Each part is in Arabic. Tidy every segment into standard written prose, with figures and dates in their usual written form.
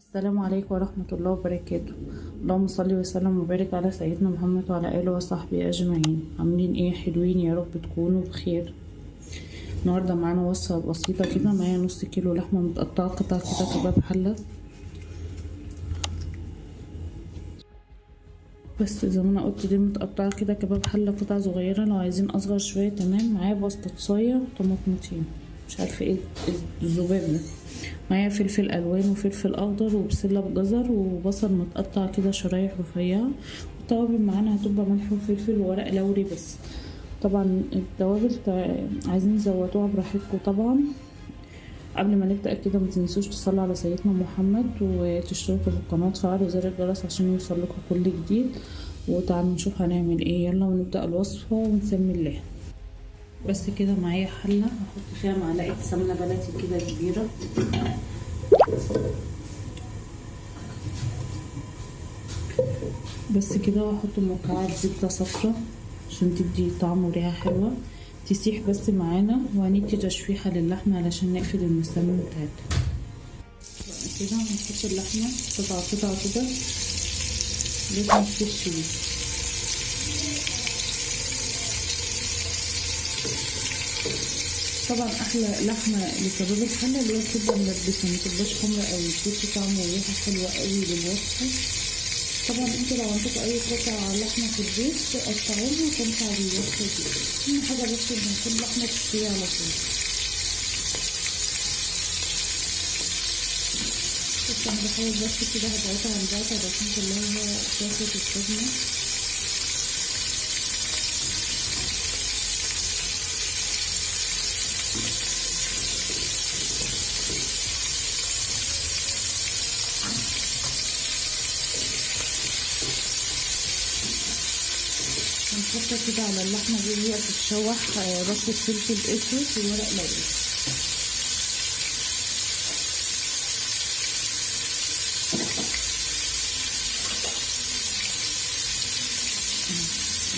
السلام عليكم ورحمة الله وبركاته. اللهم صل وسلم وبارك على سيدنا محمد وعلى آله وصحبه أجمعين. عاملين ايه؟ حلوين يا رب تكونوا بخير. النهاردة معانا وصفة بسيطة كده. معايا نص كيلو لحمة متقطعة قطع كده كباب حلة، بس زي ما انا قلت دي متقطعة كده كباب حلة قطع صغيرة. لو عايزين اصغر شوية تمام. معايا بسطة صويا طماطمتين، مش عارفة ايه الذباب ده. معايا فلفل الوان وفلفل اخضر وبسله بجزر وبصل متقطع كده شرايح رفيعه. والتوابل معانا هتبقى ملح وفلفل وورق لوري بس. طبعا التوابل عايزين تزودوها براحتكم طبعا. قبل ما نبدا كده ما تنسوش تصلوا على سيدنا محمد وتشتركوا في القناه وتفعلوا زر الجرس عشان يوصلكوا كل جديد. وتعالوا نشوف هنعمل ايه. يلا ونبدا الوصفه ونسمي الله. بس كده معايا حله هحط فيها معلقه سمنه بلدي كده كبيره، بس كده. واحط مكعب زبده صفرا عشان تدي طعم وريحه حلوه. تسيح بس معانا، وهندي تشويحه للحمه علشان نقفل المسام بتاعتها. كده هنحط اللحمه قطع قطع كده لازم تشوي. طبعا احلى لحمه لكباب الحله اللي هي بتبقى ملبسه، متبقاش حمرا قوي، بتدي طعم وريحه حلوه قوي للوصفه. طبعا انتوا لو عندكم اي قطع لحمه في البيت قطعوها وتنفع للوصفه دي. اهم حاجه بس ان كل لحمه تستوي على طول. بس انا بحاول بس كده هبعتها عن بعض عشان كلها تاخد الصدمه. هنحط كده على اللحمه دي وهي بتتشوح رشه فلفل اسود وورق لوري.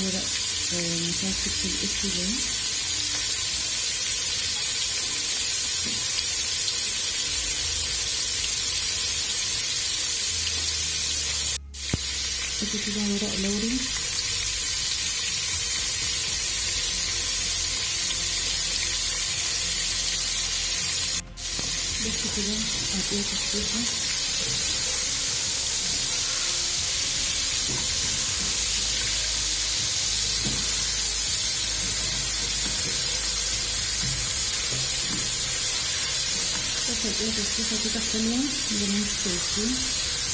ورق مكعب فلفل اسود حط كده ورق لوري. بس كده هديها تشويحة. بس هديها تشويحة كده حلوة زي ما انتوا شايفين.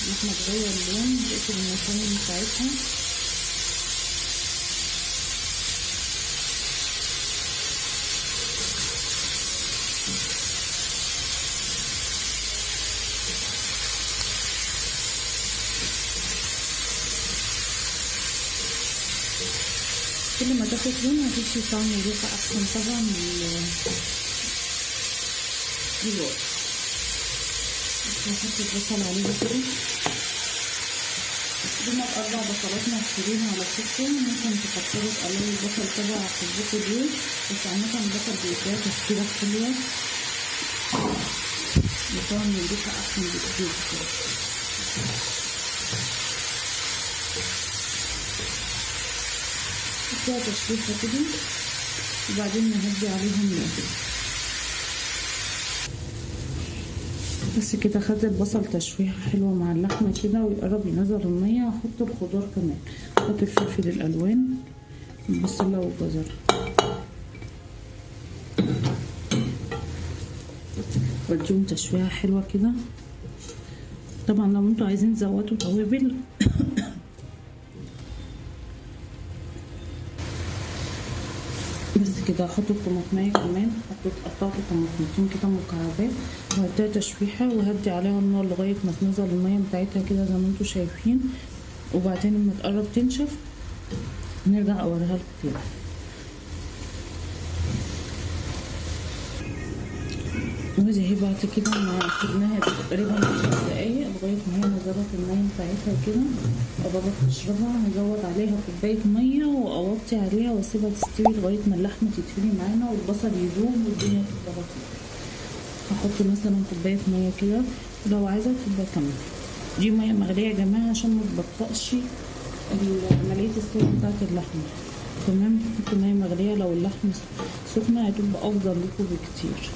اللحمة تغير لون بقت المسام بتاعتها. كل ما تاخد لون هتدي طعم وريحة احسن طبعا للوصفة. هحط البصل عليه كده. دول 4 بصلات مفرومين على السكر. ممكن تكتروا تقللوا البصل تبع حبكوا دول، بس عامة البصل بيديها تشكيلة حلوة وطعم وريحة احسن بكتير كده. فيها تشويحة كده وبعدين نهدي عليهم الماء. بس كده خدت البصل تشويحة حلوة مع اللحمة كده ويقرب ينزل المية. هحط الخضار كمان، هحط الفلفل الالوان والبسلة والجزر واديهم تشويحة حلوة كده. طبعا لو انتوا عايزين تزودوا توابل بس كده. هحط الطماطمية كمان، قطعت طماطمتين كده مكعبات وهديها تشويحة وهدي عليها النار لغاية ما تنزل المية بتاعتها كده زي ما انتوا شايفين. وبعدين لما تقرب تنشف نرجع اوريها لكم تاني. ودي اهي بعد كده ما سيبناها تقريبا 10 دقايق لغايه ما هي نزلت الميه بتاعتها كده. قربت تشربها هزود عليها كوبايه ميه واوطي عليها واسيبها تستوي لغايه ما اللحمه تتفري معانا والبصل يذوب والدنيا تبقى لطيفه. هحط مثلا كوبايه ميه كده لو عايزة تبقى كمان. دي مية مغلية يا جماعة عشان ما تبطئش عملية السوا بتاعت اللحمة. تمام، تحطوا مية مغلية لو اللحمة سخنة هتبقى أفضل لكم بكتير.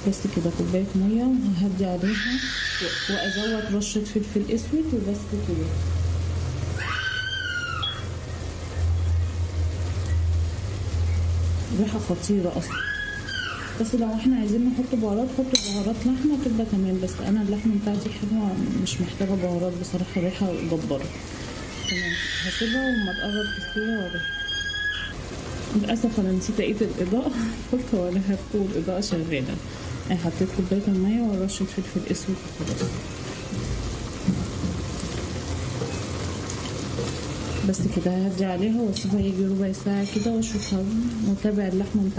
بس كده كوباية مية وهدي عليها وأزود رشة فلفل أسود وبس كده. ريحة خطيرة أصلا. بس لو احنا عايزين نحط بهارات حطوا بهارات لحمة تبقى تمام، بس أنا اللحمة بتاعتي حلوة مش محتاجة بهارات بصراحة، ريحة جبارة. تمام، هسيبها وما تقرب تستوي وراها. للأسف أنا نسيت أقيت الإضاءة قلت وراها والإضاءة شغالة. حطيت كوباية المية ورشة فلفل أسود وخلاص. بس كده هدي عليها واسيبها يجي ربع ساعة كده واشوفها واتابع اللحمة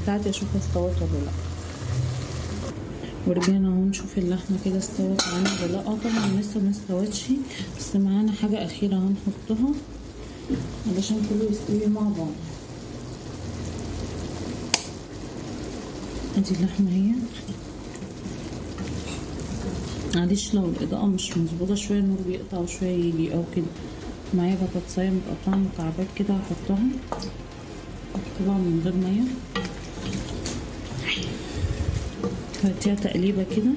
بتاعتي اشوفها استوت ولا لا. ورجعنا اهو نشوف اللحمة كده استوت معانا ولا لا. طبعا لسه مستوتش، بس معانا حاجة أخيرة هنحطها علشان كله يستوي مع بعض. ادي اللحمة اهي. معلش لو الإضاءة مش مظبوطة شوية النور بيقطع وشوية يجي أو كده. معايا بطاطساية متقطعة مكعبات كده هحطها طبعا من غير مية. هديها تقليبة كده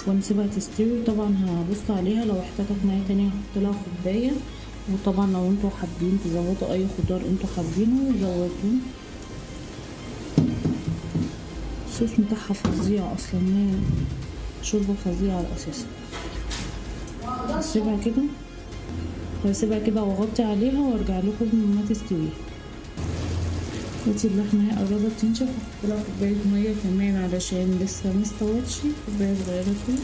ونسيبها تستوي. طبعا هبص عليها لو احتاجت مية تانية هحط لها كوباية. وطبعا لو انتوا حابين تزودوا اي خضار انتوا حابينه زودوه. الصوص بتاعها فظيع اصلا، شوربة فظيعة اساسا. هسيبها كده واغطي عليها وارجع لكم لما تستوي. اللحمة هي قربت تنشف، هحط لها كوباية مية كمان علشان لسه مستوتش. كوباية صغيرة كده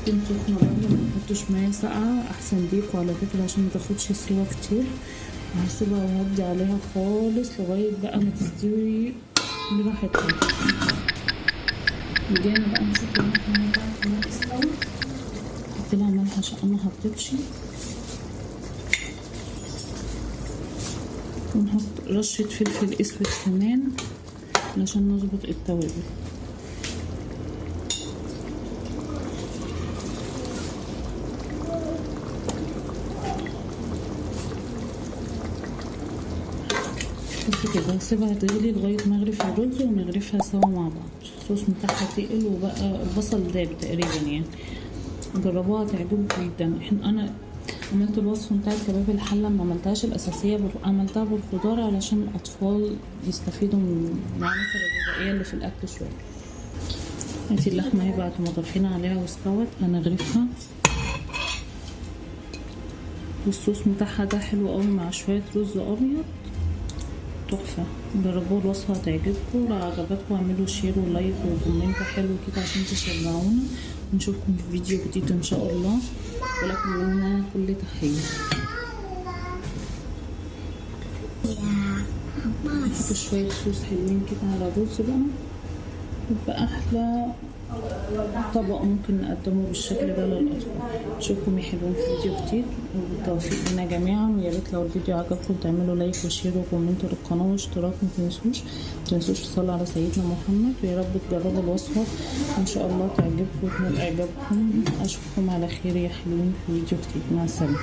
تكون سخنة برضه، منحطش مية ساقعة احسن ليكوا على فكرة عشان متاخدش سوا كتير. وهسيبها وهدي عليها خالص لغاية بقى ما تستوي براحتها. رجعنا بقى نشوف اللحمة بتاعتنا استوت. حط لها ملح عشان ما حطيتش، ونحط رشة فلفل اسود كمان علشان نظبط التوابل. بس كده هسيبها تغلي لغاية ما اغرف الرز ونغرفها سوا مع بعض. الصوص بتاعها تقل وبقى البصل داب تقريبا يعني. جربوها تعجبكم جدا. انا عملت الوصفة بتاعت كباب الحلة، ما عملتهاش الأساسية عملتها بالخضار علشان الأطفال يستفيدوا من العناصر الغذائية اللي في الأكل شوية. ادي اللحمة اهي بعد ما طفينا عليها واستوت هنغرفها. والصوص بتاعها ده حلو قوي مع شوية رز أبيض تحفة. جربوا الوصفة هتعجبكم. لو عجبتكم اعملوا شير ولايك وكومنت حلو كده عشان تشجعونا. نشوفكم في فيديو جديد ان شاء الله، ولكم منا كل تحية. نحط شوية صوص حلوين كده على الرز بقى يبقى احلى طبق ممكن نقدمه بالشكل ده للاطفال. نشوفكم يا حلوين في فيديو جديد وبالتوفيق لنا جميعا. ويا ريت لو الفيديو عجبكم تعملوا لايك وشير وكومنت للقناه واشتراك. متنسوش تصلوا على سيدنا محمد. ويا رب تجربوا الوصفه ان شاء الله تعجبكم وتنال اعجابكم. اشوفكم على خير يا حلوين في فيديو جديد. مع السلامه.